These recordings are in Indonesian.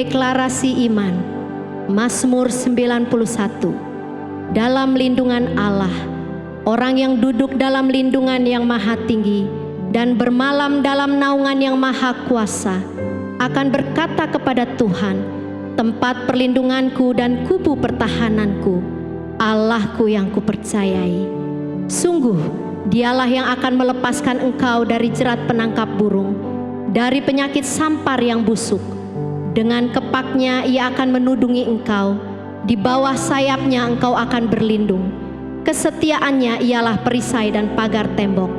Deklarasi iman. Mazmur 91. Dalam lindungan Allah, orang yang duduk dalam lindungan yang maha tinggi dan bermalam dalam naungan yang maha kuasa akan berkata kepada Tuhan, tempat perlindunganku dan kubu pertahananku, Allahku yang kupercayai. Sungguh, dialah yang akan melepaskan engkau dari jerat penangkap burung, dari penyakit sampar yang busuk. Dengan kepaknya ia akan menudungi engkau, di bawah sayapnya engkau akan berlindung. Kesetiaannya ialah perisai dan pagar tembok.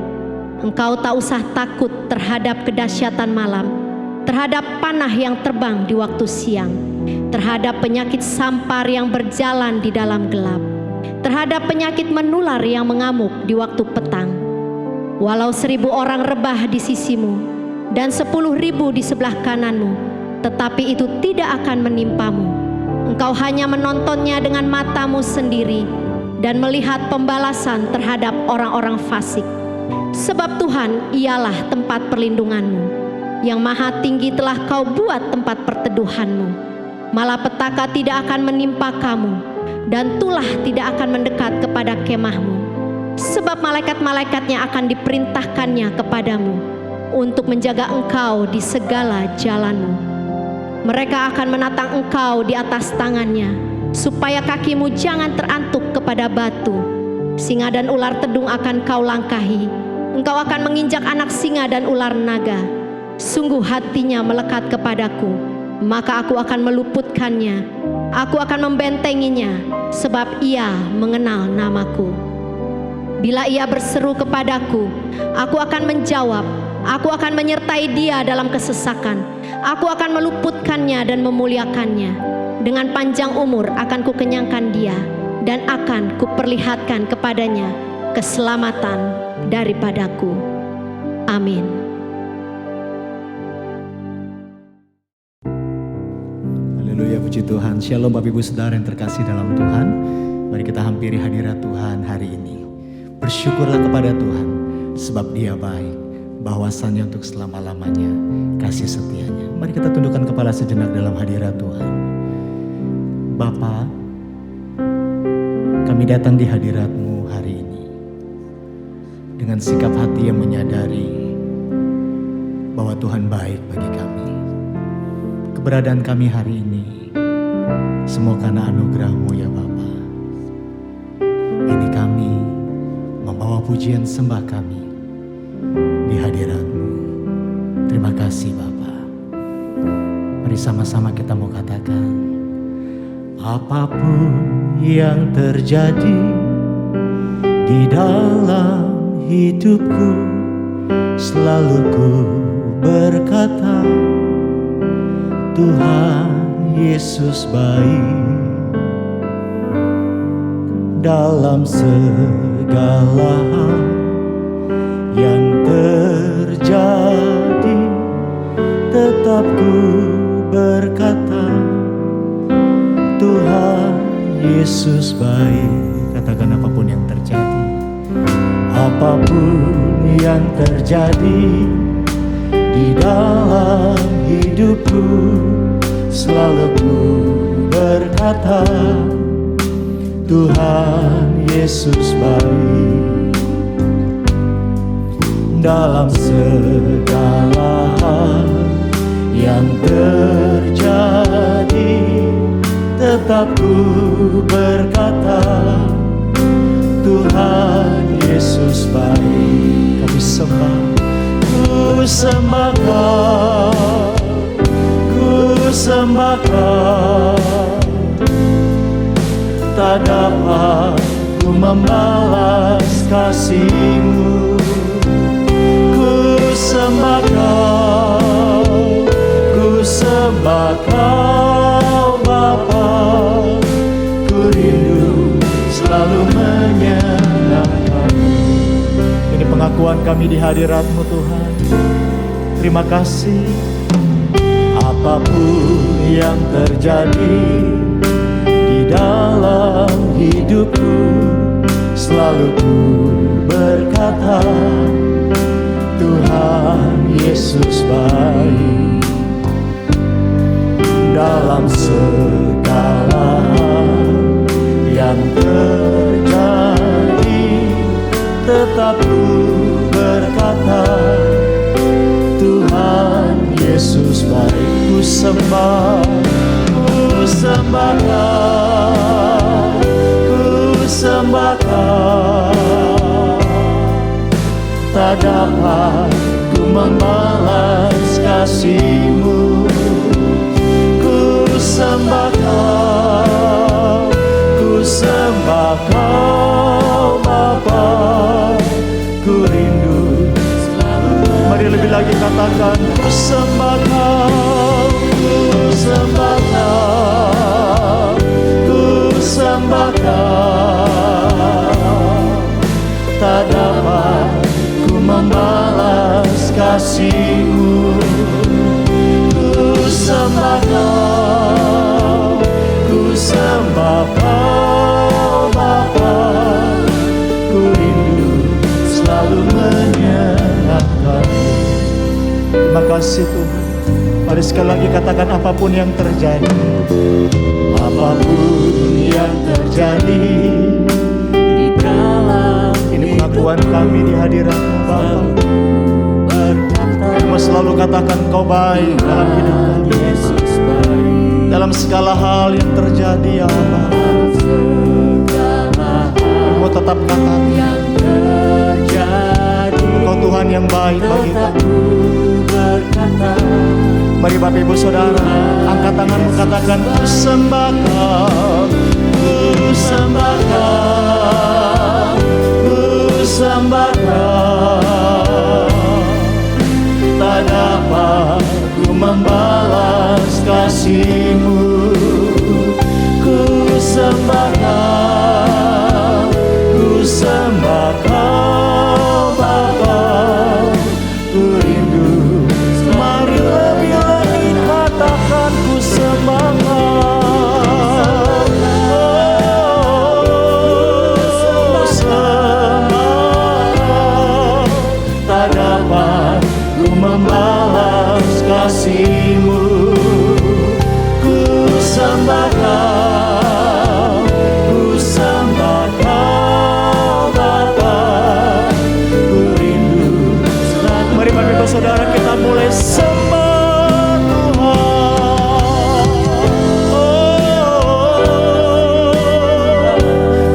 Engkau tak usah takut terhadap kedahsyatan malam, terhadap panah yang terbang di waktu siang, terhadap penyakit sampar yang berjalan di dalam gelap, terhadap penyakit menular yang mengamuk di waktu petang. Walau 1.000 orang rebah di sisimu dan 10.000 di sebelah kananmu, tetapi itu tidak akan menimpamu. Engkau hanya menontonnya dengan matamu sendiri dan melihat pembalasan terhadap orang-orang fasik. Sebab Tuhan ialah tempat perlindunganmu, yang maha tinggi telah kau buat tempat perteduhanmu. Malapetaka tidak akan menimpa kamu, dan tulah tidak akan mendekat kepada kemahmu. Sebab malaikat-malaikatnya akan diperintahkannya kepadamu untuk menjaga engkau di segala jalanmu. Mereka akan menatang engkau di atas tangannya, supaya kakimu jangan terantuk kepada batu. Singa dan ular tedung akan kau langkahi. Engkau akan menginjak anak singa dan ular naga. Sungguh hatinya melekat kepadaku, maka aku akan meluputkannya. Aku akan membentenginya, sebab ia mengenal namaku. Bila ia berseru kepadaku, aku akan menjawab. Aku akan menyertai dia dalam kesesakan. Aku akan meluputkannya dan memuliakannya. Dengan panjang umur akan kukenyangkan dia, dan akan kuperlihatkan kepadanya keselamatan daripadaku. Amin. Haleluya, puji Tuhan. Shalom Bapak Ibu Saudara yang terkasih dalam Tuhan. Mari kita hampiri hadirat Tuhan hari ini. Bersyukurlah kepada Tuhan, sebab Dia baik, bahwasannya untuk selama-lamanya kasih setianya. Mari kita tundukkan kepala sejenak dalam hadirat Tuhan. Bapa, kami datang di hadirat-Mu hari ini dengan sikap hati yang menyadari bahwa Tuhan baik bagi kami. Keberadaan kami hari ini semua karena anugerah-Mu ya Bapa. Ini kami membawa pujian sembah kami di hadirat-Mu. Terima kasih Bapa. Mari sama-sama kita mau katakan, apapun yang terjadi di dalam hidupku, selalu ku berkata, Tuhan Yesus baik. Dalam segala hal yang terjadi, tetap ku berkata, Tuhan Yesus baik. Katakan apapun yang terjadi. Apapun yang terjadi di dalam hidupku, selalu ku berkata, Tuhan Yesus baik. Dalam segala hal yang terjadi, tetap ku berkata, Tuhan Yesus baik. Kami sembah, ku sembah Kau, ku sembah Kau. Tak dapat ku membalas kasih-Mu. Ku sembah Kau, ku sembah Kau Bapa. Ku rindu selalu menyenangkan-Mu. Ini pengakuan kami di hadirat-Mu Tuhan. Terima kasih. Apapun yang terjadi di dalam hidupku, selalu ku berkata, Tuhan Yesus baik. dalam segala hal yang terjadi, tetap ku berkata, Tuhan Yesus baik. Ku sembah, ku sembahkan, ku sembahkan. Tak dapat ku membalas kasih-Mu. Ku sembahkan, ku sembah Kau Bapa. Ku rindu selalu. Mari lebih lagi katakan, ku sembah Kau, ku sembah Kau, ku sembah Kau. Tak dapat ku membalas kasih-Mu. Ku sembah Kau, ku sembah Kau Bapa. Ku rindu selalu menyenangkan. Terima kasih Tuhan. Mari sekali lagi katakan, apapun yang terjadi, apapun yang terjadi, di dalam ini pengakuan kami di hadirat-Mu Bapa. Kami selalu katakan Kau baik dalam hidup kami. Dalam segala hal yang terjadi ya Allah, Kau tetap katakan Engkau Tuhan yang baik bagi kami. Mari Bapak Ibu Saudara, angkat tanganmu, katakan, ku sembah Kau, ku sembah Kau, ku sembah Kau. Tak dapat ku membalas kasih-Mu. Ku sembah Kau, ku sembah Kau Bapa. Ku rindu, mari lebih lagi katakan, ku sembah Kau, sembah Kau. Tak dapat ku membalas kasih-Mu. Ku sembah Kau, ku sembah Kau Bapa. Ku rindu selalu. Mari Bapak Ibu Saudara, kita mulai sembah Tuhan.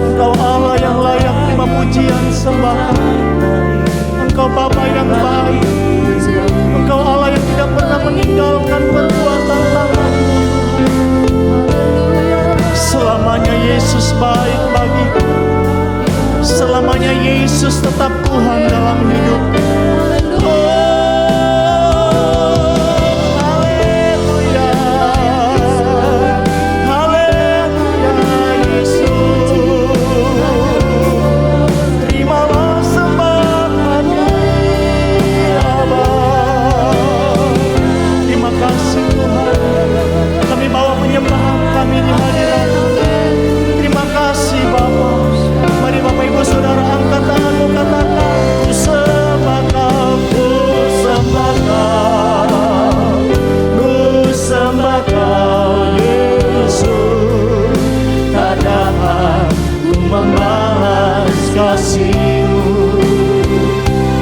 Engkau Allah yang layak terima pujian sembahan. Engkau Bapa yang baik. Engkau Allah yang tidak pernah meninggalkan perbuatan tangan-Mu. Selamanya Yesus baik bagiku. Selamanya Yesus tetap Tuhan dalam hidupku. Haleluya, haleluya Yesus. Terimalah sembah kami Bapa. Terima kasih Tuhan, kami bawa penyembahan kami di hadirat-Mu. Terima kasih Bapa. Mari Bapak Ibu Saudara, angkat tanganmu, katakan, ku sembah Kau, ku sembah Kau, ku sembah Kau Yesus. Tak dapat ku membalas kasih-Mu.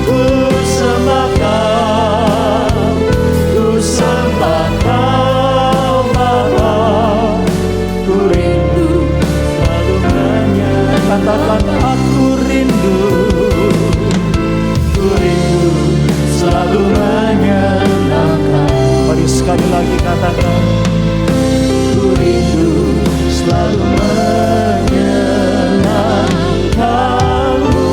Ku sembah Kau, ku sembah Kau Bapa. Ku rindu selalu menyanyikan. Katakan, aku rindu, ku rindu selalu menyenangkan. Mari sekali lagi katakan, ku rindu selalu menyenangkan-Mu.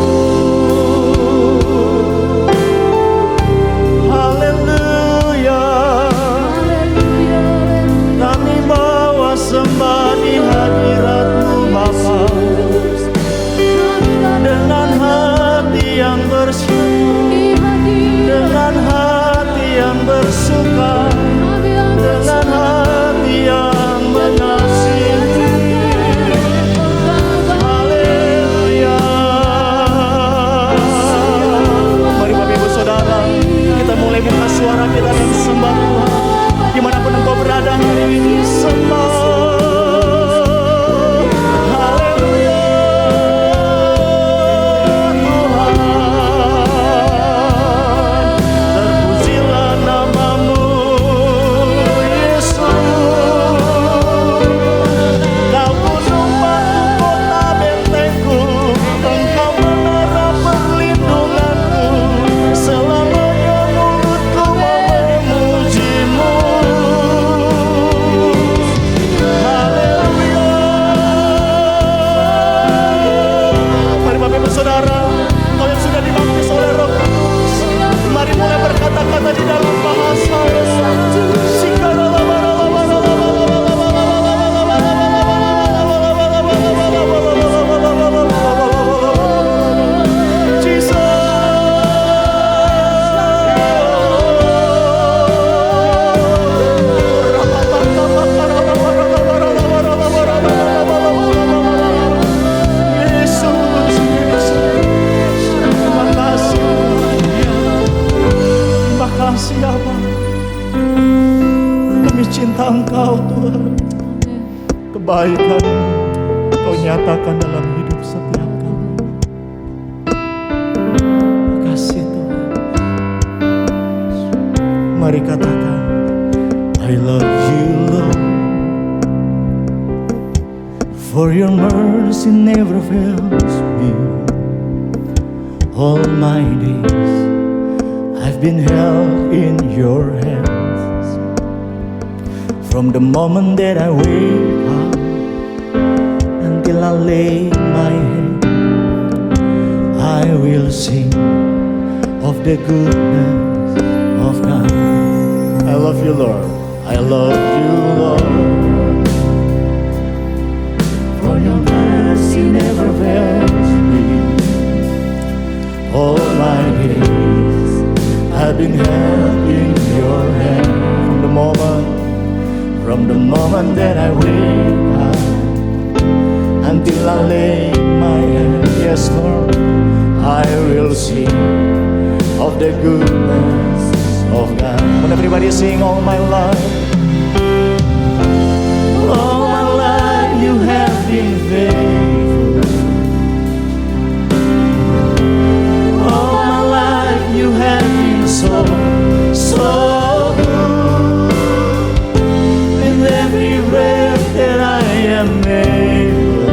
Kau nyatakan dalam hidup setiap kami. Makasih Tuhan. Mari katakan, I love you Lord, for your mercy never fails me. All my days I've been held in your hands. From the moment that I wake up until I lay my head, I will sing of the goodness of God. I love you Lord, I love you Lord, for your mercy never fails me. All my days I've been held in your hand. From the moment that I wake up until I lay my head, yes Lord, I will sing of the goodness of God. When everybody sing, all my life, all my life you have been faithful. All my life you have been so good. With every breath that I am able,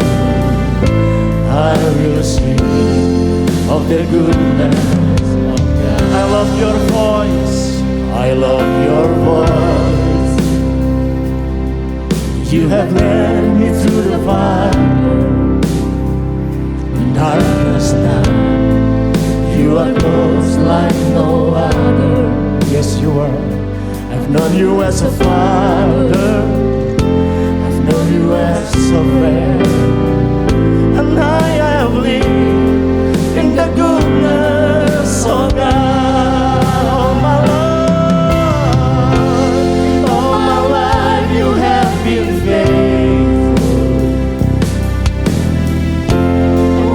I will sing of the goodness of God. I love your voice, I love your voice. You have led me through the fire, in darkness now. You are close like no other. Yes, you are. I've known you as a father, I've known you as a friend, and I have lived in the goodness of God. All my life you have been faithful.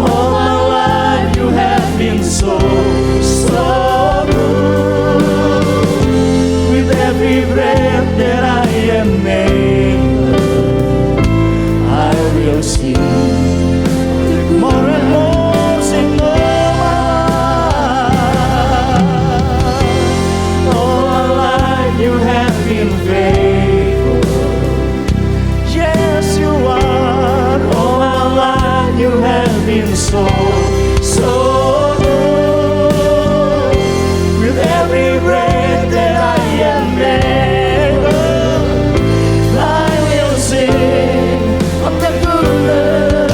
All my life you have been so good. With every breath that I am able, I will sing more and more, sing all my life. All my life you have been faithful. Yes, you are. All my life you have been so good. With every breath that I am able, I will sing of the goodness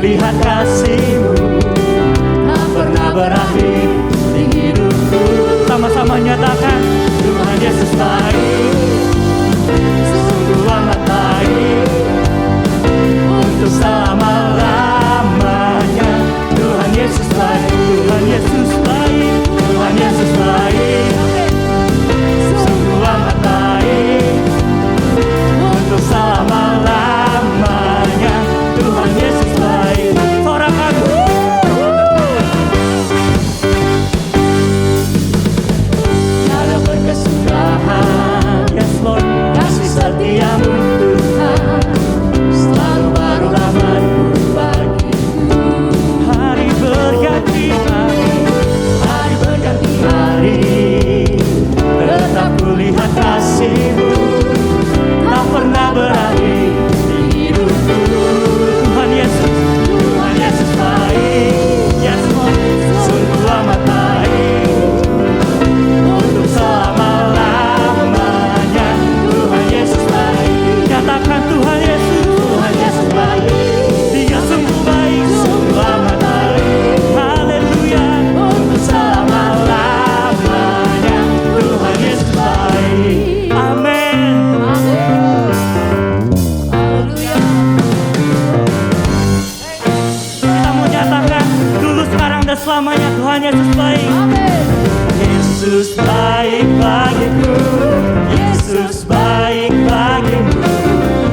kulihat kasih-Mu tak pernah berakhir di hidupku. Sama-sama nyatakan, Tuhan Yesus baik, sungguh amat baik, untuk selama-lamanya. Tuhan Yesus baik, Tuhan Yesus baik, Tuhan Yesus baik, sungguh amat baik, untuk selama-lamanya. Tuhan Yesus baik. Sorakan. Tiada berkesudahan, yes Lord, kasih setiamu Tuhan, selalu baru rahmat-Mu bagiku. Hari berganti hari, hari berganti hari, tetap kulihat kasih-Mu tak pernah berakhir di hidupku. Tuhan Yesus, Tuhan Yesus baik, yes Lord, sungguh amat baik, untuk selama-lamanya. Tuhan Yesus baik. Nyatakan Tuhan Yesus, Tuhan Yesus baik, Dia sungguh baik, sungguh amat baik. Haleluya, untuk selama-lamanya. Tuhan Yesus baik. Amin. Kita mau nyatakan dulu, sekarang, dan selamanya. Tuhan Yesus baik. Yesus baik bagiku, Yesus baik bagimu,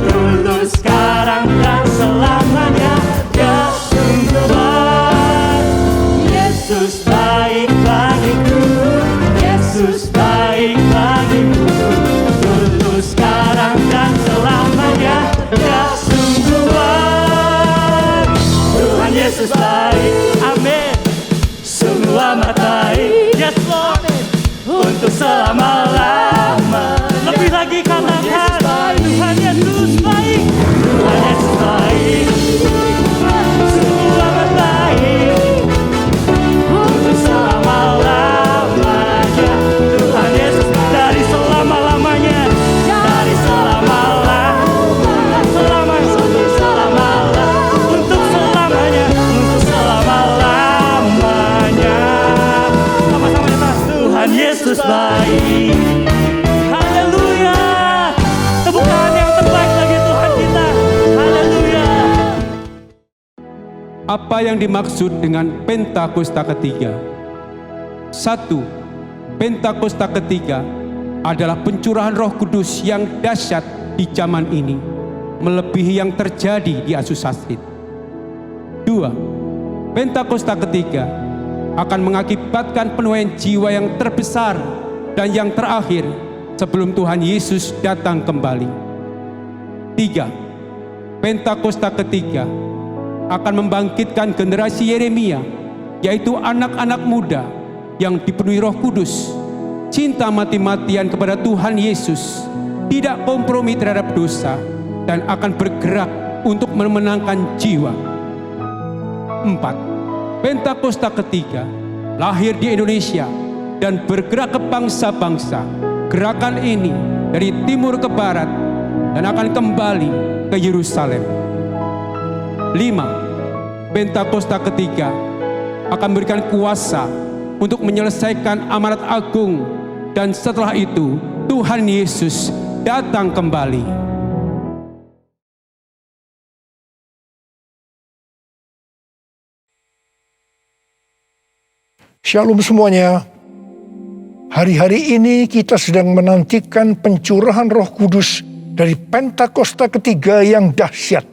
dulu, sekarang, dan selamanya. Dia sungguh baik. Yesus baik bagiku, Yesus baik bagimu, dulu, sekarang, dan selamanya. Dia sungguh baik. Tuhan Yesus baik. Amin. Sungguh amat baik, yes Lord, untuk selama-lama. Lebih lagi katakan, Tuhan Yesus baik, Tuhan Yesus baik, sungguh amat baik, untuk selama-lamanya. Tuhan Yesus dari selama-lamanya, dari selama-lamanya, selamanya, untuk selama-lamanya, untuk selamanya, untuk selama-lamanya. Sama-sama nyata, Tuhan Yesus baik. Haleluya. Tepuk tangan yang terbaik bagi Tuhan kita. Haleluya. Apa yang dimaksud dengan Pentakosta ketiga? 1. Pentakosta ketiga adalah pencurahan Roh Kudus yang dahsyat di zaman ini, melebihi yang terjadi di Asusastit. 2. Pentakosta ketiga akan mengakibatkan penuaian jiwa yang terbesar dan yang terakhir sebelum Tuhan Yesus datang kembali. 3. Pentakosta ketiga akan membangkitkan generasi Yeremia, yaitu anak-anak muda yang dipenuhi Roh Kudus, cinta mati-matian kepada Tuhan Yesus, tidak kompromi terhadap dosa, dan akan bergerak untuk memenangkan jiwa. 4. Pentakosta ketiga lahir di Indonesia dan bergerak ke bangsa-bangsa. Gerakan ini dari timur ke barat dan akan kembali ke Yerusalem. 5. Pentakosta ketiga akan memberikan kuasa untuk menyelesaikan amanat agung, dan setelah itu Tuhan Yesus datang kembali. Shalom semuanya. Hari-hari ini kita sedang menantikan pencurahan Roh Kudus dari Pentakosta ketiga yang dahsyat.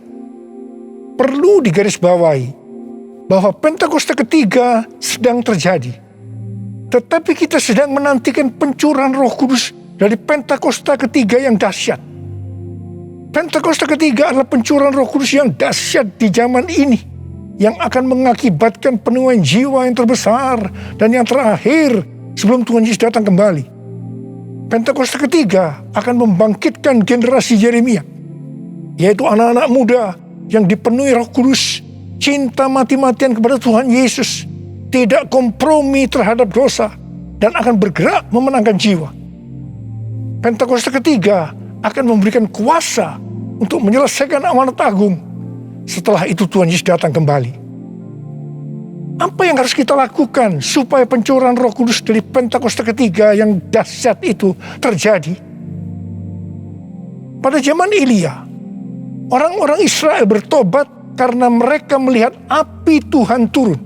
Perlu digarisbawahi bahwa Pentakosta ketiga sedang terjadi. Tetapi kita sedang menantikan pencurahan Roh Kudus dari Pentakosta ketiga yang dahsyat. Pentakosta ketiga adalah pencurahan Roh Kudus yang dahsyat di zaman ini, yang akan mengakibatkan penuaian jiwa yang terbesar dan yang terakhir sebelum Tuhan Yesus datang kembali. Pentakosta ketiga akan membangkitkan generasi Yeremia, yaitu anak-anak muda yang dipenuhi Roh Kudus, cinta mati-matian kepada Tuhan Yesus, tidak kompromi terhadap dosa, dan akan bergerak memenangkan jiwa. Pentakosta ketiga akan memberikan kuasa untuk menyelesaikan amanat agung, Setelah itu Tuhan Yesus datang kembali. Apa yang harus kita lakukan supaya pencurahan Roh Kudus dari Pentakosta ketiga yang dahsyat itu terjadi? Pada zaman Elia, orang-orang Israel bertobat karena mereka melihat api Tuhan turun.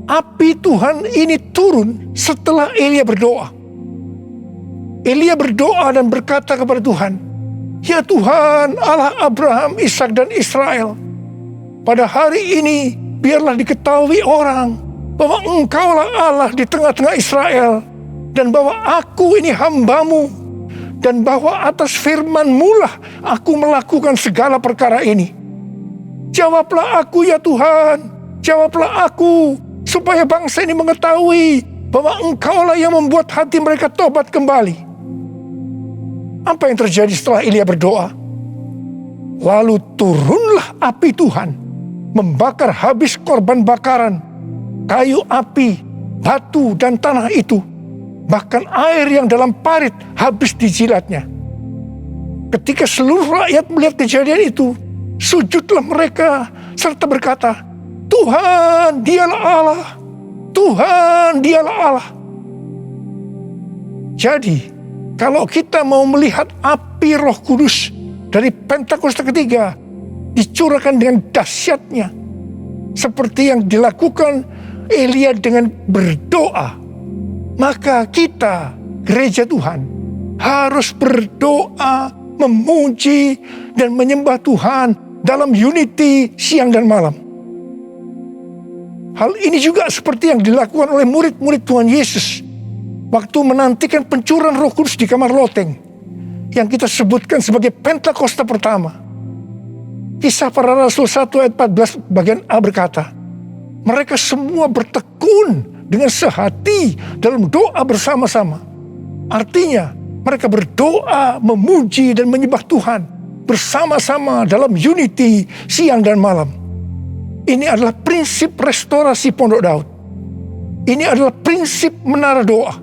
Api Tuhan ini turun setelah Elia berdoa. Elia berdoa dan berkata kepada Tuhan, "Ya Tuhan, Allah Abraham, Ishak dan Israel, pada hari ini biarlah diketahui orang bahwa Engkaulah Allah di tengah-tengah Israel, dan bahwa aku ini hamba-Mu, dan bahwa atas firman-Mu lah aku melakukan segala perkara ini. Jawablah aku ya Tuhan, jawablah aku, supaya bangsa ini mengetahui bahwa Engkaulah yang membuat hati mereka tobat kembali." Apa yang terjadi setelah Elia berdoa? Lalu turunlah api Tuhan, membakar habis korban bakaran, kayu api, batu dan tanah itu. Bahkan air yang dalam parit habis dijilatnya. Ketika seluruh rakyat melihat kejadian itu, sujudlah mereka serta berkata, "Tuhan, Dialah Allah. Tuhan, Dialah Allah." Jadi, kalau kita mau melihat api Roh Kudus dari Pentakosta ketiga dicurahkan dengan dahsyatnya, seperti yang dilakukan Elia dengan berdoa, maka kita, gereja Tuhan, harus berdoa, memuji, dan menyembah Tuhan dalam unity siang dan malam. Hal ini juga seperti yang dilakukan oleh murid-murid Tuhan Yesus waktu menantikan pencurahan Roh Kudus di kamar loteng, yang kita sebutkan sebagai Pentakosta pertama. Kisah Para Rasul 1 ayat 14 bagian A berkata, mereka semua bertekun dengan sehati dalam doa bersama-sama. Artinya, mereka berdoa, memuji dan menyembah Tuhan bersama-sama dalam unity siang dan malam. Ini adalah prinsip restorasi Pondok Daud. Ini adalah prinsip menara doa.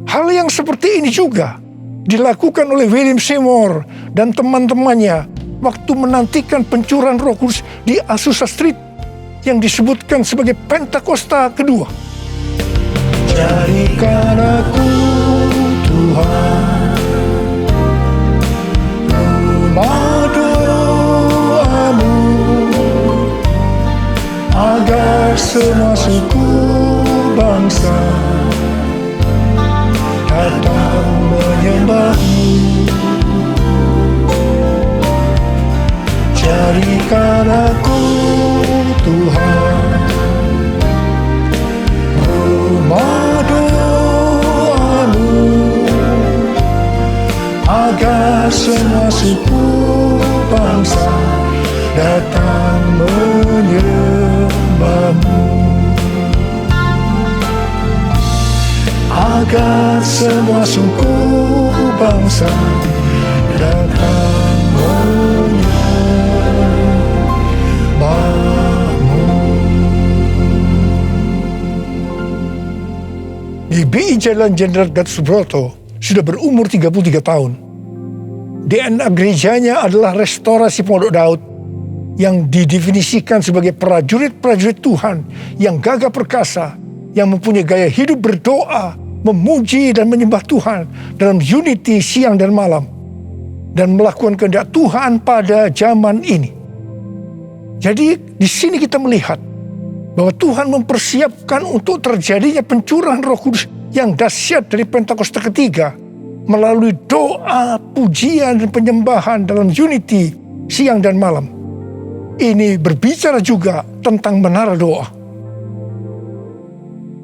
Hal yang seperti ini juga dilakukan oleh William Seymour dan teman-temannya waktu menantikan pencurahan Roh Kudus di Azusa Street yang disebutkan sebagai Pentakosta kedua. Jadikan aku Tuhan rumah doa-Mu, agar semua suku bangsa datang menyembah-Mu. Jadikan aku Tuhan rumah doa-Mu, agar semua suku bangsa datang menyembah-Mu. Agar semua suku bangsa datang menyembah-Mu. GBI Jalan Jenderal Gatot Subroto sudah berumur 33 tahun. DNA gerejanya adalah restorasi Pondok Daud yang didefinisikan sebagai prajurit-prajurit Tuhan yang gagah perkasa, yang mempunyai gaya hidup berdoa, memuji dan menyembah Tuhan dalam unity siang dan malam, dan melakukan kehendak Tuhan pada zaman ini. Jadi di sini kita melihat bahwa Tuhan mempersiapkan untuk terjadinya pencurahan Roh Kudus yang dahsyat dari Pentakosta ketiga melalui doa, pujian dan penyembahan dalam unity siang dan malam. Ini berbicara juga tentang menara doa.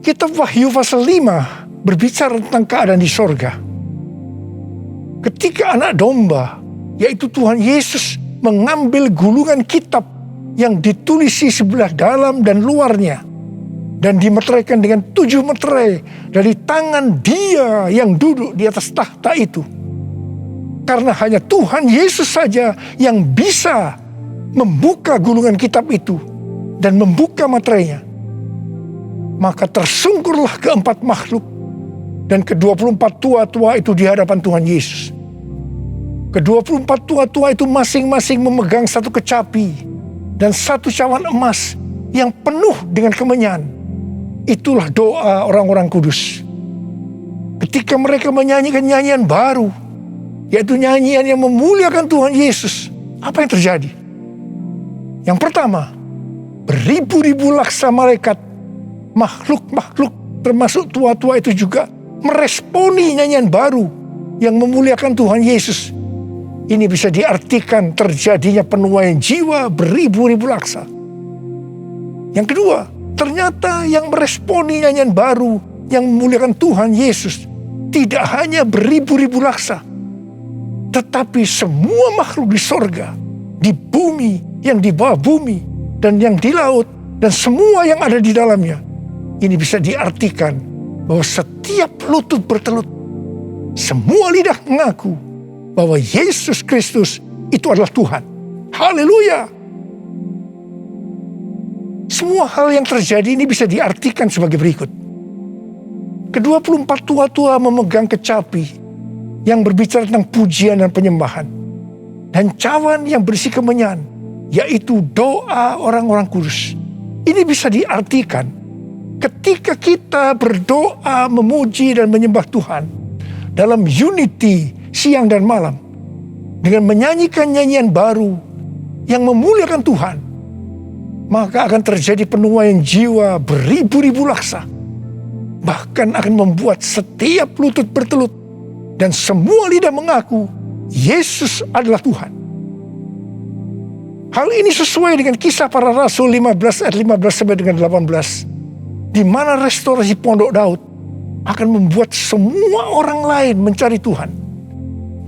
Kitab Wahyu pasal 5 berbicara tentang keadaan di sorga. Ketika anak domba, yaitu Tuhan Yesus, mengambil gulungan kitab yang ditulisi sebelah dalam dan luarnya, dan dimeteraikan dengan 7 meterai dari tangan Dia yang duduk di atas tahta itu. Karena hanya Tuhan Yesus saja yang bisa membuka gulungan kitab itu dan membuka meterainya. Maka tersungkurlah keempat makhluk dan ke-24 tua-tua itu di hadapan Tuhan Yesus. Ke-24 tua-tua itu masing-masing memegang satu kecapi dan satu cawan emas yang penuh dengan kemenyan. Itulah doa orang-orang kudus. Ketika mereka menyanyikan nyanyian baru, yaitu nyanyian yang memuliakan Tuhan Yesus, apa yang terjadi? Yang pertama, beribu-ribu laksa malaikat, makhluk-makhluk termasuk tua-tua itu juga meresponi nyanyian baru yang memuliakan Tuhan Yesus. Ini bisa diartikan terjadinya penuaian jiwa beribu-ribu laksa. Yang kedua, ternyata yang meresponi nyanyian baru yang memuliakan Tuhan Yesus tidak hanya beribu-ribu laksa, tetapi semua makhluk di sorga, di bumi, yang di bawah bumi, dan yang di laut, dan semua yang ada di dalamnya. Ini bisa diartikan bahwa setiap lutut bertelut, semua lidah mengaku bahwa Yesus Kristus itu adalah Tuhan. Haleluya! Semua hal yang terjadi ini bisa diartikan sebagai berikut. Ke-24 tua-tua memegang kecapi yang berbicara tentang pujian dan penyembahan, dan cawan yang berisi kemenyan, yaitu doa orang-orang kudus. Ini bisa diartikan ketika kita berdoa, memuji dan menyembah Tuhan dalam unity siang dan malam, dengan menyanyikan nyanyian baru yang memuliakan Tuhan, maka akan terjadi penuaian jiwa beribu-ribu laksa. Bahkan akan membuat setiap lutut bertelut dan semua lidah mengaku Yesus adalah Tuhan. Hal ini sesuai dengan Kisah Para Rasul 15 ayat 15 sampai dengan 18, di mana restorasi Pondok Daud akan membuat semua orang lain mencari Tuhan.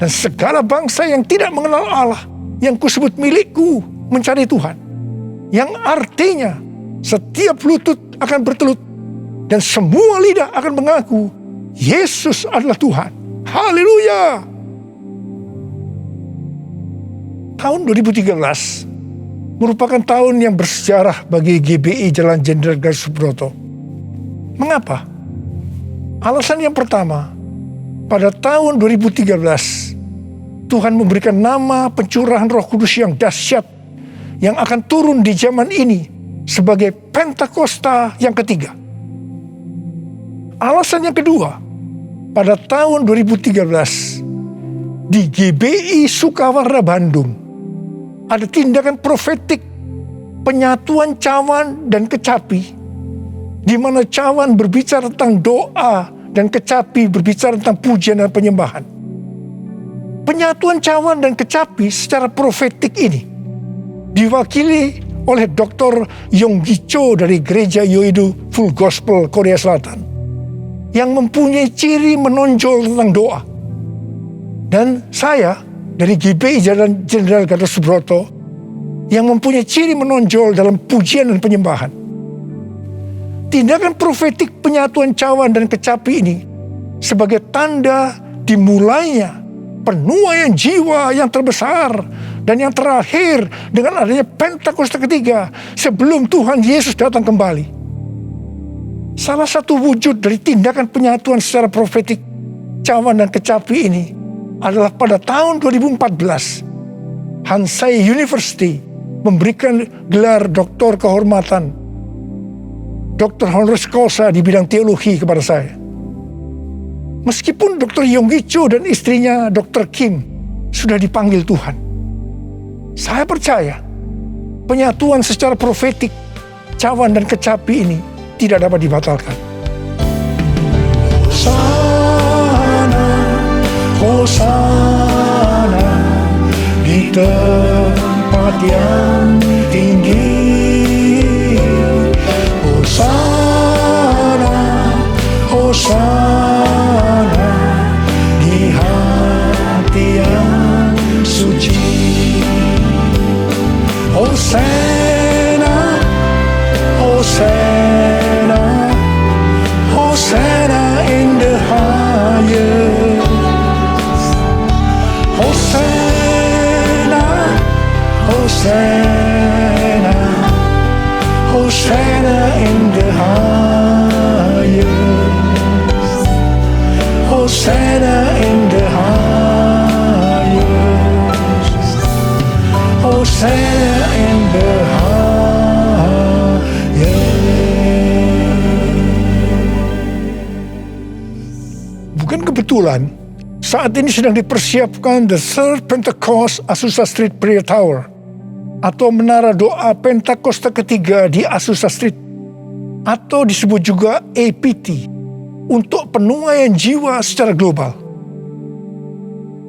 Dan segala bangsa yang tidak mengenal Allah, yang kusebut milikku, mencari Tuhan. Yang artinya setiap lutut akan bertelut dan semua lidah akan mengaku Yesus adalah Tuhan. Haleluya! Tahun 2013 merupakan tahun yang bersejarah bagi GBI Jalan Jenderal Gatot Subroto. Mengapa? Alasan yang pertama, pada tahun 2013 Tuhan memberikan nama pencurahan Roh Kudus yang dahsyat yang akan turun di zaman ini sebagai Pentakosta yang ketiga. Alasan yang kedua, pada tahun 2013 di GBI Sukawarna Bandung ada tindakan profetik penyatuan cawan dan kecapi, di mana cawan berbicara tentang doa dan kecapi berbicara tentang pujian dan penyembahan. Penyatuan cawan dan kecapi secara profetik ini diwakili oleh Dr. Yonggi Cho dari Gereja Yoido Full Gospel Korea Selatan, yang mempunyai ciri menonjol tentang doa. Dan saya dari GBI Jalan Jenderal Gatot Subroto yang mempunyai ciri menonjol dalam pujian dan penyembahan. Tindakan profetik penyatuan cawan dan kecapi ini sebagai tanda dimulainya penuaian jiwa yang terbesar dan yang terakhir dengan adanya Pentakosta ketiga sebelum Tuhan Yesus datang kembali. Salah satu wujud dari tindakan penyatuan secara profetik cawan dan kecapi ini adalah pada tahun 2014 Hansai University memberikan gelar doktor kehormatan, doktor honoris causa di bidang teologi kepada saya. Meskipun Dr. Yonggi Cho dan istrinya Dr. Kim sudah dipanggil Tuhan, saya percaya penyatuan secara profetik cawan dan kecapi ini tidak dapat dibatalkan. Hosana, Hosana di tempat yang tinggi. Hosana, Hosana di hati yang suci. Hosana, Hosana, Hosana in the highest. Hosana, Hosana, Hosana in the highest. Hosana in the highest. saya yang berhaya. Bukan kebetulan saat ini sedang dipersiapkan The Third Pentecost Azusa Street Prayer Tower, atau menara doa Pentakosta ketiga di Azusa Street, atau disebut juga APT, untuk penuaian jiwa secara global.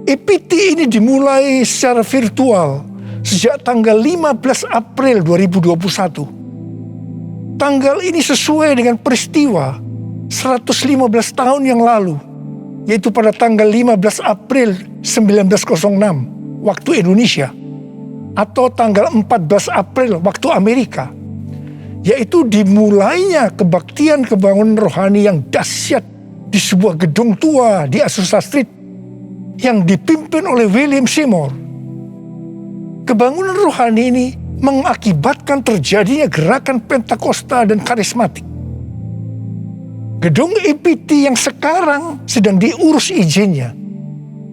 APT ini dimulai secara virtual sejak tanggal 15 April 2021. Tanggal ini sesuai dengan peristiwa 115 tahun yang lalu, yaitu pada tanggal 15 April 1906 waktu Indonesia, atau tanggal 14 April waktu Amerika, yaitu dimulainya kebaktian kebangunan rohani yang dahsyat di sebuah gedung tua di Azusa Street yang dipimpin oleh William Seymour. Kebangunan rohani ini mengakibatkan terjadinya gerakan Pentakosta dan karismatik. Gedung APT yang sekarang sedang diurus izinnya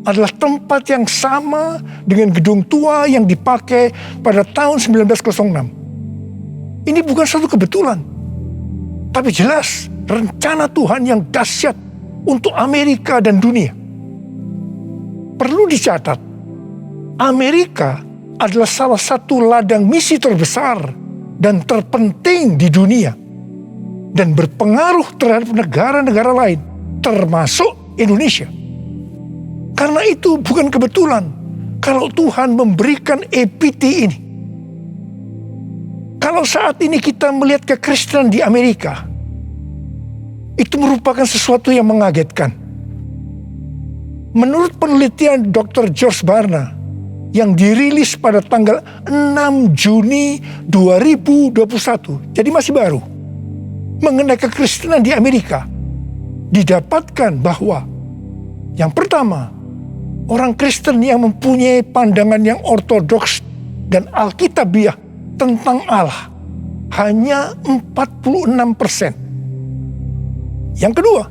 adalah tempat yang sama dengan gedung tua yang dipakai pada tahun 1906. Ini bukan suatu kebetulan, tapi jelas rencana Tuhan yang dahsyat untuk Amerika dan dunia. Perlu dicatat, Amerika adalah salah satu ladang misi terbesar dan terpenting di dunia, dan berpengaruh terhadap negara-negara lain, termasuk Indonesia. Karena itu bukan kebetulan kalau Tuhan memberikan APT ini. Kalau saat ini kita melihat kekristenan di Amerika, itu merupakan sesuatu yang mengagetkan. Menurut penelitian Dr. George Barna yang dirilis pada tanggal 6 Juni 2021, jadi masih baru, mengenai kekristenan di Amerika, didapatkan bahwa yang pertama, orang Kristen yang mempunyai pandangan yang ortodoks dan alkitabiah tentang Allah hanya 46%. Yang kedua,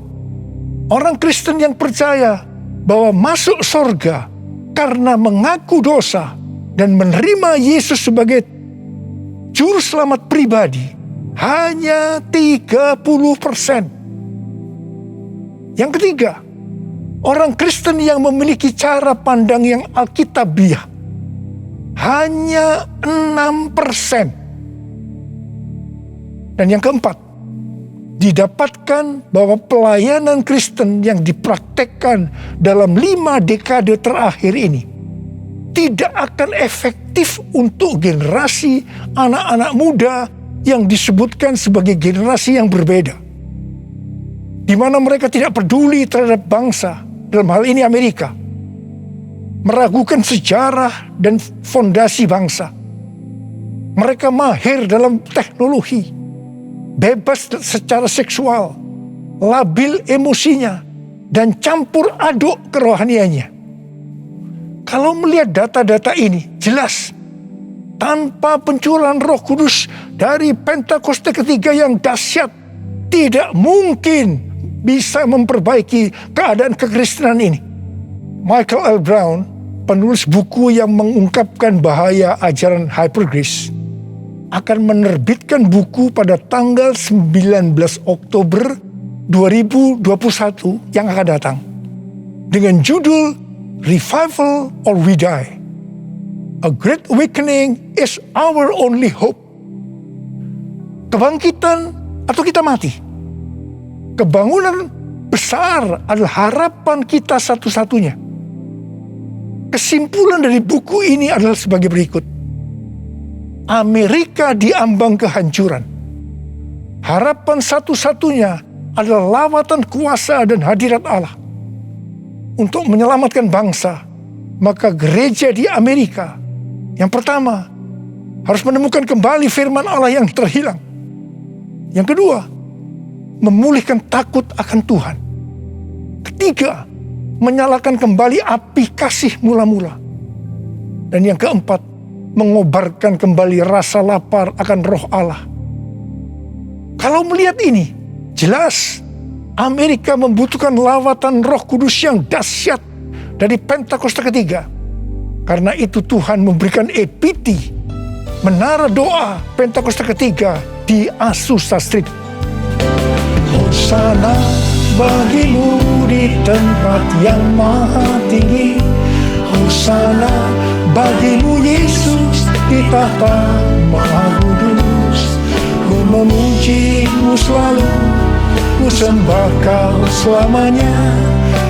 orang Kristen yang percaya bahwa masuk surga karena mengaku dosa dan menerima Yesus sebagai juru selamat pribadi hanya 30%. Yang ketiga, orang Kristen yang memiliki cara pandang yang alkitabiah hanya 6%. Dan yang keempat, didapatkan bahwa pelayanan Kristen yang dipraktekkan dalam 5 dekade terakhir ini tidak akan efektif untuk generasi anak-anak muda yang disebutkan sebagai generasi yang berbeda, di mana mereka tidak peduli terhadap bangsa, dalam hal ini Amerika, meragukan sejarah dan fondasi bangsa. Mereka mahir dalam teknologi, bebas secara seksual, labil emosinya, dan campur aduk kerohaniannya. Kalau melihat data-data ini, jelas tanpa pencurahan Roh Kudus dari Pentakosta ketiga yang dahsyat, tidak mungkin bisa memperbaiki keadaan kekristenan ini. Michael L. Brown, penulis buku yang mengungkapkan bahaya ajaran hypergrace, akan menerbitkan buku pada tanggal 19 Oktober 2021 yang akan datang dengan judul Revival or We Die. A Great Awakening is Our Only Hope. Kebangkitan atau kita mati. Kebangunan besar adalah harapan kita satu-satunya. Kesimpulan dari buku ini adalah sebagai berikut. Amerika diambang kehancuran. Harapan satu-satunya adalah lawatan kuasa dan hadirat Allah. Untuk menyelamatkan bangsa, maka gereja di Amerika yang pertama harus menemukan kembali firman Allah yang terhilang. Yang kedua, memulihkan takut akan Tuhan. Ketiga, menyalakan kembali api kasih mula-mula. Dan yang keempat, mengobarkan kembali rasa lapar akan roh Allah. Kalau melihat ini, jelas Amerika membutuhkan lawatan Roh Kudus yang dahsyat dari Pentakosta ketiga. Karena itu Tuhan memberikan APT menara doa Pentakosta ketiga di Azusa Street. Hosana bagimu di tempat yang maha tinggi, Hosana bagimu Yesus di tahta maha kudus. Ku memujimu selalu, ku sembah kau selamanya.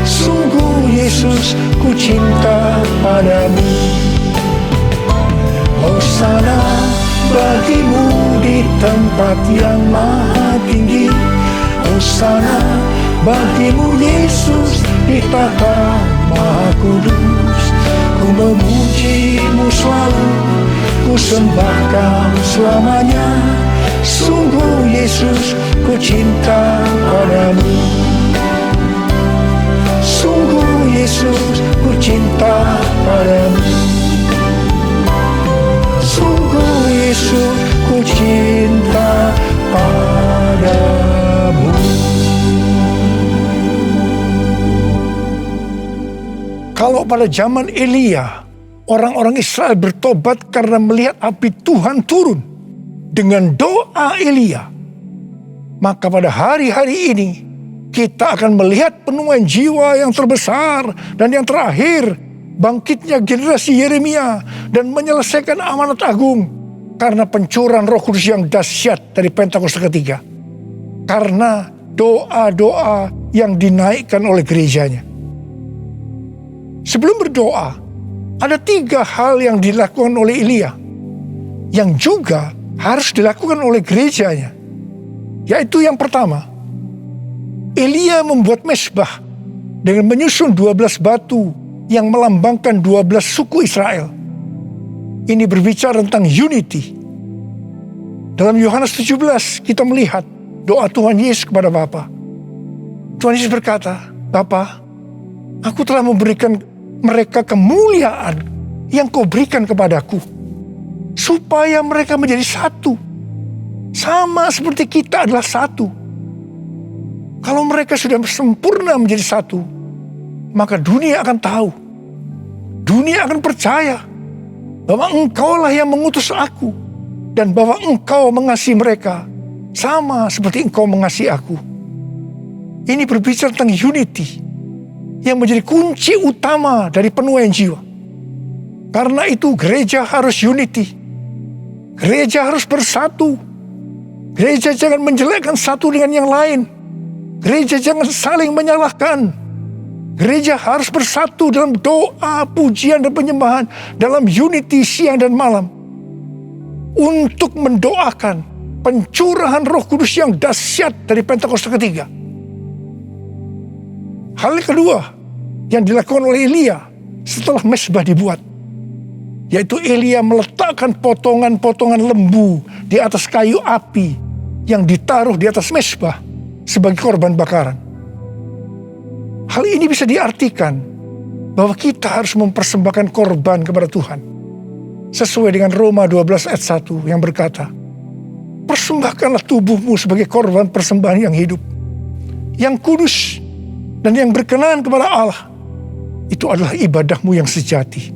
Sungguh Yesus, ku cinta padamu. Hosana bagimu di tempat yang maha tinggi, Hosana bagimu Yesus di tahta maha kudus. Ku memujimu selalu, ku sembah kau selamanya. Sungguh Yesus, ku cinta padamu. Sungguh Yesus, ku cinta padamu. Sungguh Yesus, ku cinta padamu. Kalau pada zaman Elia, orang-orang Israel bertobat karena melihat api Tuhan turun dengan doa Elia, maka pada hari-hari ini kita akan melihat penuaian jiwa yang terbesar dan yang terakhir, bangkitnya generasi Yeremia dan menyelesaikan amanat agung karena pencurahan Roh Kudus yang dahsyat dari Pentakosta ketiga, karena doa-doa yang dinaikkan oleh gerejanya. Sebelum berdoa, ada 3 hal yang dilakukan oleh Elia yang juga harus dilakukan oleh gerejanya. Yaitu yang pertama, Elia membuat mezbah dengan menyusun 12 batu yang melambangkan 12 suku Israel. Ini berbicara tentang unity. Dalam Yohanes 17 kita melihat doa Tuhan Yesus kepada Bapa. Tuhan Yesus berkata, Bapa, aku telah memberikan mereka kemuliaan yang kau berikan kepadaku, supaya mereka menjadi satu, sama seperti kita adalah satu. Kalau mereka sudah sempurna menjadi satu, maka dunia akan tahu, dunia akan percaya bahwa engkaulah yang mengutus aku, dan bahwa engkau mengasihi mereka sama seperti engkau mengasihi aku. Ini berbicara tentang unity yang menjadi kunci utama dari penuaian jiwa. Karena itu gereja harus unity. Gereja harus bersatu. Gereja jangan menjelekkan satu dengan yang lain. Gereja jangan saling menyalahkan. Gereja harus bersatu dalam doa, pujian, dan penyembahan, dalam unity siang dan malam, untuk mendoakan pencurahan Roh Kudus yang dahsyat dari Pentakosta ketiga. Hal kedua yang dilakukan oleh Elia setelah mezbah dibuat, yaitu Elia meletakkan potongan-potongan lembu di atas kayu api yang ditaruh di atas mezbah sebagai korban bakaran. Hal ini bisa diartikan bahwa kita harus mempersembahkan korban kepada Tuhan, sesuai dengan Roma 12 ayat 1 yang berkata, persembahkanlah tubuhmu sebagai korban persembahan yang hidup, yang kudus, dan yang berkenan kepada Allah. Itu adalah ibadahmu yang sejati.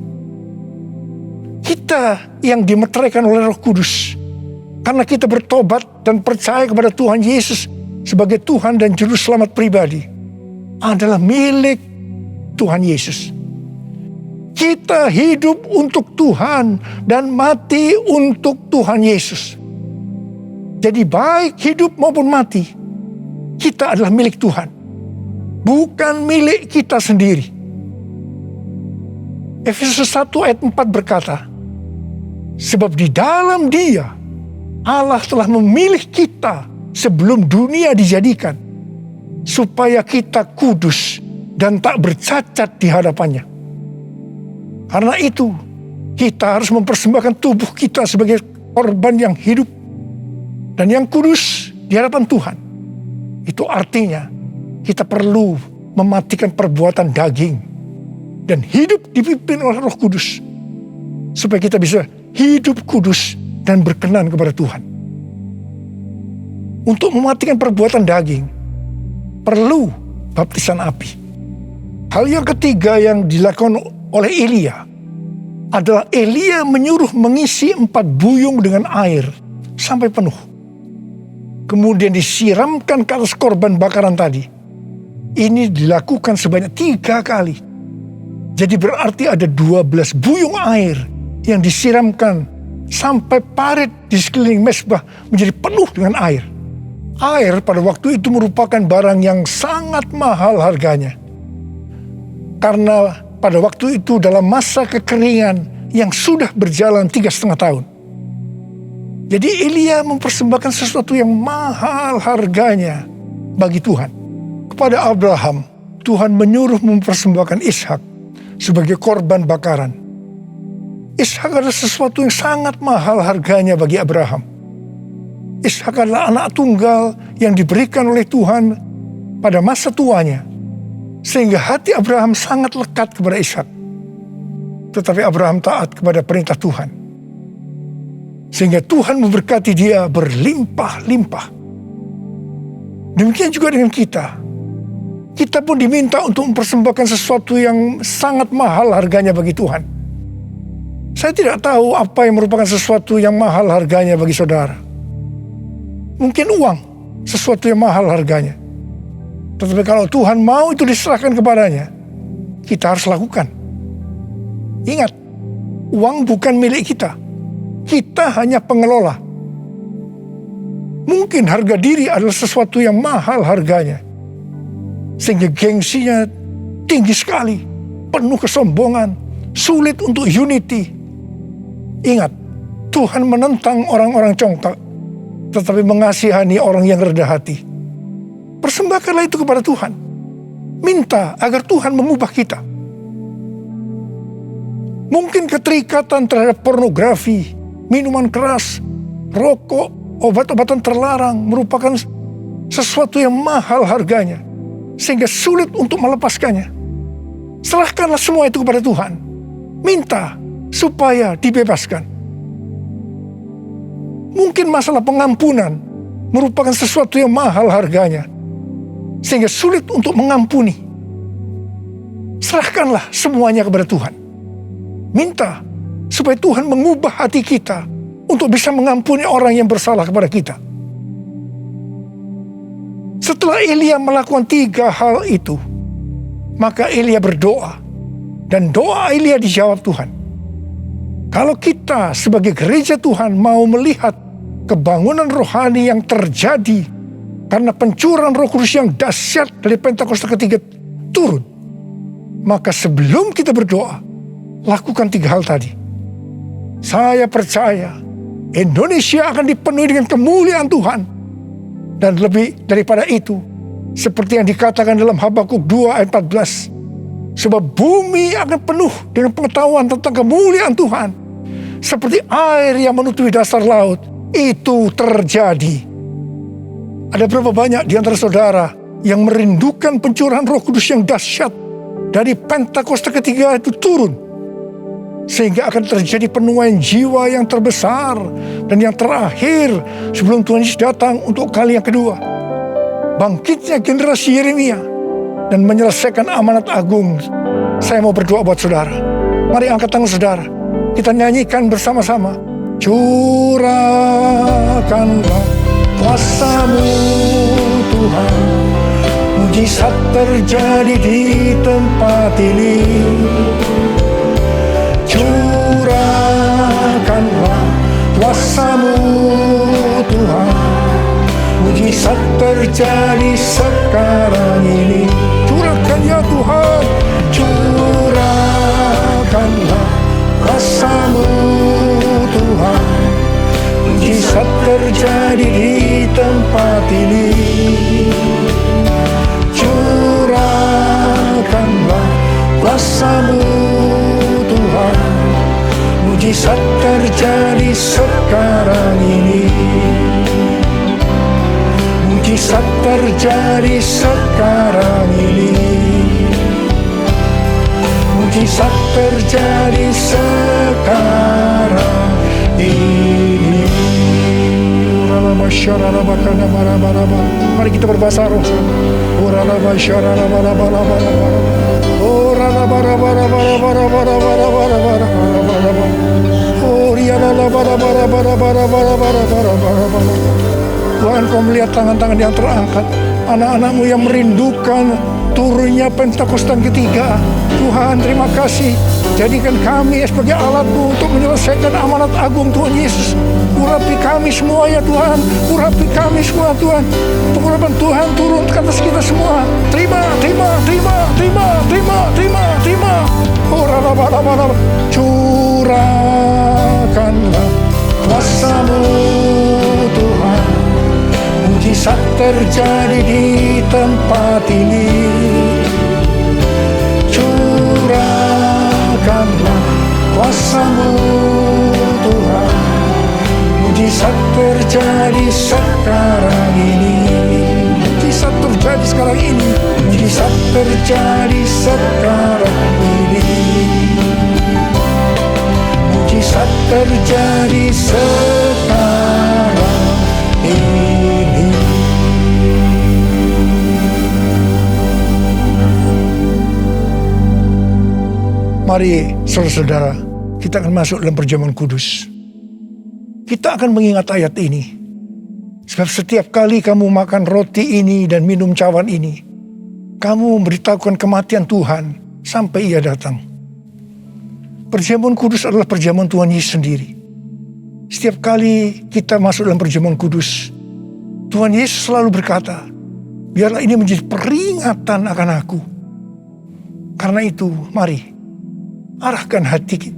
Kita yang dimeteraikan oleh Roh Kudus, karena kita bertobat dan percaya kepada Tuhan Yesus sebagai Tuhan dan Juru Selamat pribadi, adalah milik Tuhan Yesus. Kita hidup untuk Tuhan dan mati untuk Tuhan Yesus. Jadi baik hidup maupun mati, kita adalah milik Tuhan, bukan milik kita sendiri. Efesus 1 ayat 4 berkata, sebab di dalam Dia Allah telah memilih kita sebelum dunia dijadikan, supaya kita kudus dan tak bercacat di hadapannya. Karena itu, kita harus mempersembahkan tubuh kita sebagai korban yang hidup dan yang kudus di hadapan Tuhan. Itu artinya kita perlu mematikan perbuatan daging dan hidup dipimpin oleh Roh Kudus, supaya kita bisa hidup kudus dan berkenan kepada Tuhan. Untuk mematikan perbuatan daging, perlu baptisan api. Hal yang ketiga yang dilakukan oleh Elia adalah Elia menyuruh mengisi 4 buyung dengan air sampai penuh. Kemudian disiramkan ke atas korban bakaran tadi. Ini dilakukan sebanyak 3 kali. Jadi berarti ada 12 buyung air yang disiramkan sampai parit di sekeliling mezbah menjadi penuh dengan air. Air pada waktu itu merupakan barang yang sangat mahal harganya. Karena pada waktu itu dalam masa kekeringan yang sudah berjalan 3,5 tahun. Jadi Elia mempersembahkan sesuatu yang mahal harganya bagi Tuhan. Kepada Abraham, Tuhan menyuruh mempersembahkan Ishak sebagai korban bakaran. Ishak adalah sesuatu yang sangat mahal harganya bagi Abraham. Ishak adalah anak tunggal yang diberikan oleh Tuhan pada masa tuanya, sehingga hati Abraham sangat lekat kepada Ishak. Tetapi Abraham taat kepada perintah Tuhan, sehingga Tuhan memberkati dia berlimpah-limpah. Demikian juga dengan kita. Kita pun diminta untuk mempersembahkan sesuatu yang sangat mahal harganya bagi Tuhan. Saya tidak tahu apa yang merupakan sesuatu yang mahal harganya bagi saudara. Mungkin uang, sesuatu yang mahal harganya. Tetapi kalau Tuhan mau itu diserahkan kepadanya, kita harus lakukan. Ingat, uang bukan milik kita. Kita hanya pengelola. Mungkin harga diri adalah sesuatu yang mahal harganya, sehingga gengsinya tinggi sekali, penuh kesombongan, sulit untuk unity. Ingat, Tuhan menentang orang-orang congkak, tetapi mengasihani orang yang rendah hati. Persembahkanlah itu kepada Tuhan. Minta agar Tuhan mengubah kita. Mungkin keterikatan terhadap pornografi, minuman keras, rokok, obat-obatan terlarang merupakan sesuatu yang mahal harganya, sehingga sulit untuk melepaskannya. Serahkanlah semua itu kepada Tuhan. Minta supaya dibebaskan. Mungkin masalah pengampunan merupakan sesuatu yang mahal harganya, sehingga sulit untuk mengampuni. Serahkanlah semuanya kepada Tuhan. Minta supaya Tuhan mengubah hati kita untuk bisa mengampuni orang yang bersalah kepada kita. Setelah Elia melakukan 3 hal itu, maka Elia berdoa, dan doa Elia dijawab Tuhan. Kalau kita sebagai gereja Tuhan mau melihat kebangunan rohani yang terjadi karena pencurahan Roh Kudus yang dahsyat dari Pentakosta ketiga turun, maka sebelum kita berdoa, lakukan 3 hal tadi. Saya percaya Indonesia akan dipenuhi dengan kemuliaan Tuhan. Dan lebih daripada itu, seperti yang dikatakan dalam Habakuk 2 ayat 14, sebab bumi akan penuh dengan pengetahuan tentang kemuliaan Tuhan, seperti air yang menutupi dasar laut. Itu terjadi. Ada berapa banyak di antara saudara yang merindukan pencurahan Roh Kudus yang dahsyat dari Pentakosta ketiga itu turun, sehingga akan terjadi penuaian jiwa yang terbesar dan yang terakhir sebelum Tuhan Yesus datang untuk kali yang kedua. Bangkitnya generasi Yeremia dan menyelesaikan amanat agung. Saya mau berdoa buat saudara. Mari angkat tangan saudara, kita nyanyikan bersama-sama. Curahkanlah kuasa-Mu Tuhan, mujizat terjadi di tempat ini. Curahkanlah kuasa-Mu Tuhan, mujizat terjadi sekarang ini. Curahkan ya Tuhan, curahkanlah kuasa-Mu Tuhan, mujizat terjadi di tempat ini. Curahkanlah kuasa-Mu Tuhan, mujizat terjadi sekarang ini. Mujizat terjadi sekarang ini. Mujizat terjadi sekarang ini. Mari kita berbahasa roh. Tuhan, Kau melihat tangan-tangan yang terangkat, anak-anak-Mu yang merindukan turunnya Pentakosta ketiga. Tuhan, terima kasih. Jadikan kami sebagai alat-Mu untuk menyelesaikan amanat agung Tuhan Yesus. Urapi kami semua ya Tuhan. Urapi kami semua Tuhan. Pengurapan Tuhan turun ke atas kita semua. Terima. Curahkanlah kuasa-Mu Tuhan. Mujizat terjadi di tempat ini. Curahkanlah kuasa-Mu Tuhan. Mujizat terjadi sekarang ini. Mujizat terjadi sekarang ini. Mujizat terjadi sekarang ini. Mujizat terjadi sekarang ini. Mari saudara-saudara, kita akan masuk dalam perjamuan kudus. Kita akan mengingat ayat ini. Sebab setiap kali kamu makan roti ini dan minum cawan ini, kamu memberitahukan kematian Tuhan sampai Ia datang. Perjamuan kudus adalah perjamuan Tuhan Yesus sendiri. Setiap kali kita masuk dalam perjamuan kudus, Tuhan Yesus selalu berkata, biarlah ini menjadi peringatan akan aku. Karena itu, mari arahkan hati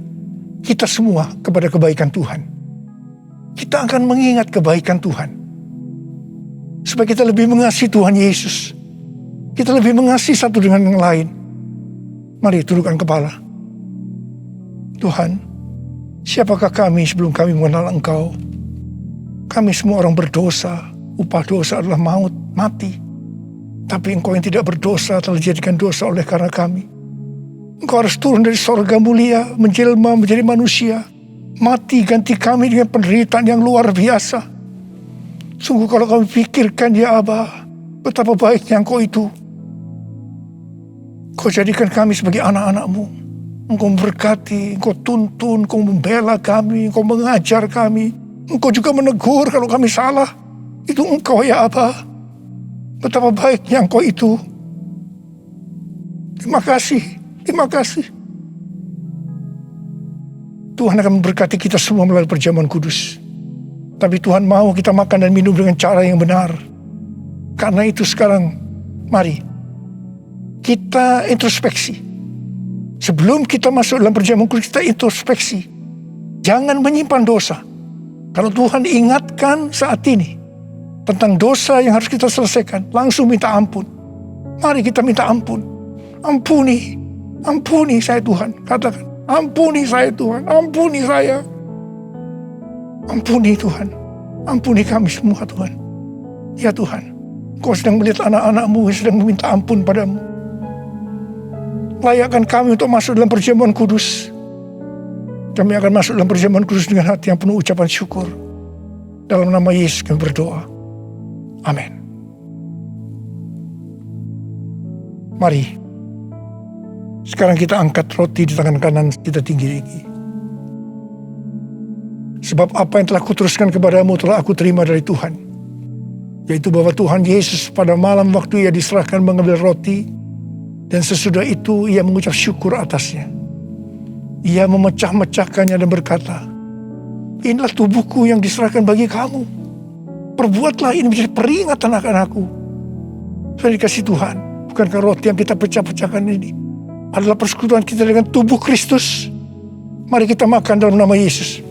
kita semua kepada kebaikan Tuhan. Kita akan mengingat kebaikan Tuhan. Supaya kita lebih mengasihi Tuhan Yesus. Kita lebih mengasihi satu dengan yang lain. Mari tundukkan kepala. Tuhan, siapakah kami sebelum kami mengenal Engkau? Kami semua orang berdosa. Upah dosa adalah maut, mati. Tapi Engkau yang tidak berdosa telah dijadikan dosa oleh karena kami. Engkau harus turun dari sorga mulia, menjelma menjadi manusia. Mati ganti kami dengan penderitaan yang luar biasa. Sungguh kalau kami pikirkan ya Aba, betapa baiknya Engkau itu. Kau jadikan kami sebagai anak-anak-Mu. Engkau memberkati, Engkau tuntun, Engkau membela kami, Engkau mengajar kami. Engkau juga menegur kalau kami salah. Itu Engkau ya Aba. Betapa baiknya Engkau itu. Terima kasih. Terima kasih. Tuhan akan memberkati kita semua melalui perjamuan kudus. Tapi Tuhan mau kita makan dan minum dengan cara yang benar. Karena itu sekarang, mari kita introspeksi. Sebelum kita masuk dalam perjamuan kudus, kita introspeksi. Jangan menyimpan dosa. Kalau Tuhan ingatkan saat ini tentang dosa yang harus kita selesaikan, langsung minta ampun. Mari kita minta ampun. Ampuni saya Tuhan. Katakan, ampuni saya Tuhan. Ampuni saya. Ampuni Tuhan. Ampuni kami semua Tuhan. Ya Tuhan, Kau sedang melihat anak-anak-Mu yang sedang meminta ampun padamu. Layakkan kami untuk masuk dalam perjamuan kudus. Kami akan masuk dalam perjamuan kudus dengan hati yang penuh ucapan syukur. Dalam nama Yesus kami berdoa. Amin. Mari. Sekarang kita angkat roti di tangan kanan kita tinggi-tinggi. Sebab apa yang telah kuteruskan kepadamu telah aku terima dari Tuhan. Yaitu bahwa Tuhan Yesus pada malam waktu Ia diserahkan mengambil roti. Dan sesudah itu Ia mengucap syukur atasnya. Ia memecah-mecahkannya dan berkata, inilah tubuhku yang diserahkan bagi kamu. Perbuatlah ini menjadi peringatan akan aku. Saya dikasih Tuhan. Bukankah roti yang kita pecah-pecahkan ini adalah persekutuan kita dengan tubuh Kristus? Mari kita makan dalam nama Yesus.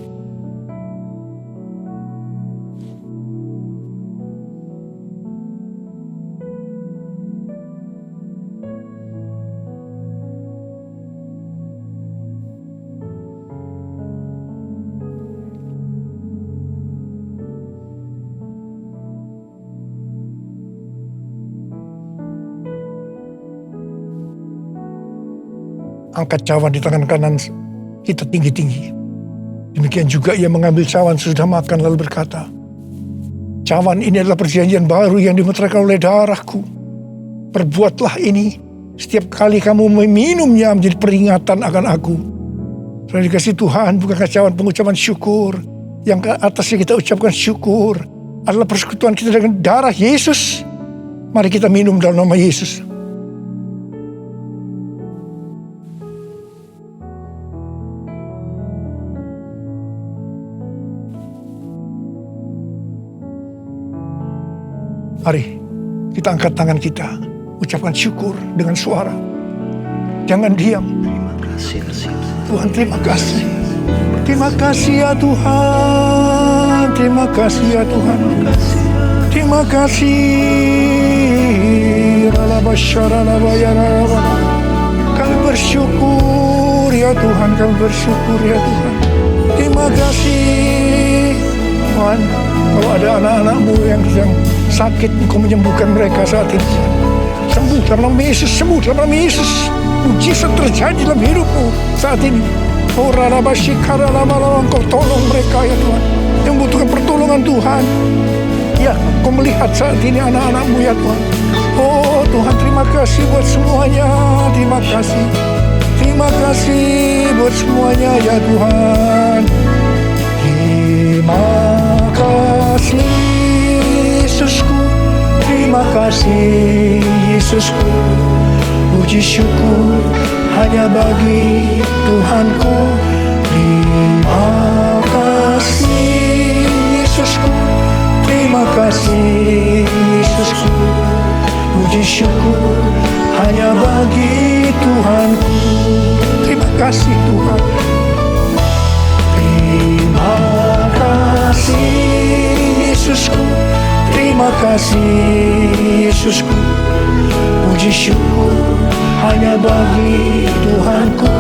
Angkat cawan di tangan kanan kita tinggi-tinggi. Demikian juga Ia mengambil cawan sesudah makan lalu berkata, cawan ini adalah perjanjian baru yang dimeteraikan oleh darahku. Perbuatlah ini setiap kali kamu meminumnya menjadi peringatan akan aku. Saudara dikasih Tuhan, bukan kacauan pengucapan syukur. Yang ke atasnya kita ucapkan syukur adalah persekutuan kita dengan darah Yesus. Mari kita minum dalam nama Yesus. Mari kita angkat tangan kita, ucapkan syukur dengan suara. Jangan diam. Tuhan, terima kasih. Terima kasih ya Tuhan. Terima kasih ya Tuhan. Terima kasih. Kami bersyukur ya Tuhan. Kami bersyukur ya Tuhan. Terima kasih Tuhan. Kalau ada anak-anakmu yang sedang sakit, Engkau menyembuhkan mereka saat ini. Sembuh dalam nama Yesus. Sembuh dalam nama Yesus. Mujizat terjadi dalam hidupmu saat ini. Oh Rarabashikara lama-lama Engkau tolong mereka ya Tuhan, yang membutuhkan pertolongan Tuhan. Ya, Engkau melihat saat ini anak-anakmu ya Tuhan. Oh Tuhan, terima kasih buat semuanya. Terima kasih. Terima kasih buat semuanya ya Tuhan. Terima kasih Yesusku. Terima kasih Yesusku. Puji syukur hanya bagi Tuhanku. Terima kasih Yesusku. Terima kasih Yesusku. Puji syukur hanya bagi Tuhanku. Terima kasih Tuhan. Terima kasih Yesusku. Terima kasih Yesusku. Puji syukur hanya bagi Tuhanku.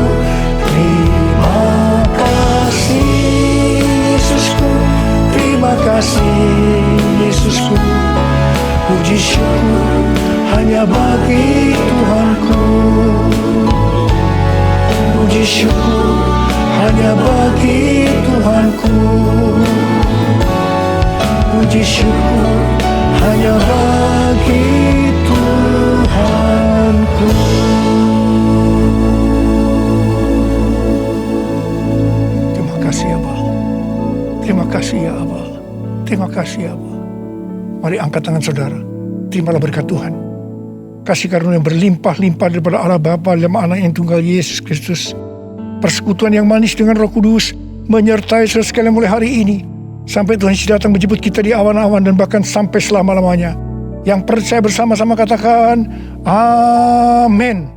Terima kasih Yesusku. Terima kasih Yesusku. Puji syukur hanya bagi Tuhanku. Puji syukur hanya bagi Tuhanku. Puji syukur hanya bagi Tuhanku. Terima kasih ya Bapa. Terima kasih ya Abba. Terima kasih ya Abba. Mari angkat tangan saudara. Terimalah berkat Tuhan. Kasih karunia yang berlimpah-limpah daripada Allah Bapa dalam Anak yang tunggal Yesus Kristus. Persekutuan yang manis dengan Roh Kudus menyertai saudara sekalian mulai hari ini sampai Tuhan Yesus datang menjemput kita di awan-awan dan bahkan sampai selama-lamanya. Yang percaya bersama-sama katakan amin.